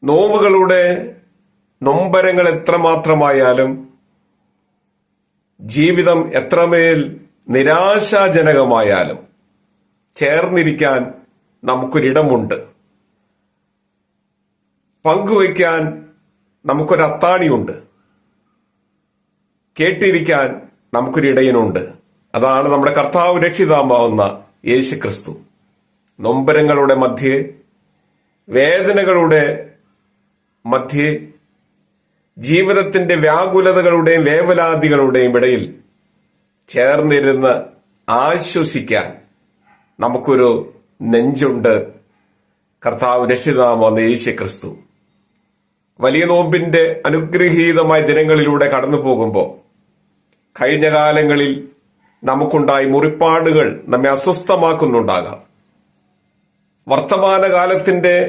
നോവുകളുടെ നൊമ്പരങ്ങൾ എത്രമാത്രമായാലും ജീവിതം എത്രമേൽ നിരാശാജനകമായാലും ചേർന്നിരിക്കാൻ നമുക്കൊരിടമുണ്ട്. പങ്കുവയ്ക്കാൻ നമുക്കൊരു അത്താണിയുണ്ട്. കേട്ടിരിക്കാൻ നമുക്കൊരിടയനുണ്ട്. അതാണ് നമ്മുടെ കർത്താവ് രക്ഷിതാമാവുന്ന യേശുക്രിസ്തു. നൊമ്പരങ്ങളുടെ മധ്യേ, വേദനകളുടെ മധ്യേ, ജീവിതത്തിന്റെ വ്യാകുലതകളുടെയും വേവലാതികളുടെയും ഇടയിൽ ചേർന്നിരുന്ന് ആശ്വസിക്കാൻ നമുക്കൊരു നെഞ്ചുണ്ട്. കർത്താവ് രക്ഷിതാമാവുന്ന യേശുക്രിസ്തു. വലിയ നോമ്പിന്റെ അനുഗ്രഹീതമായ ദിനങ്ങളിലൂടെ കടന്നു പോകുമ്പോൾ കഴിഞ്ഞ കാലങ്ങളിൽ നമുക്കുണ്ടായി മുറിപ്പാടുകൾ നമ്മെ അസ്വസ്ഥമാക്കുന്നുണ്ടാകാം. വർത്തമാനകാലത്തിന്റെ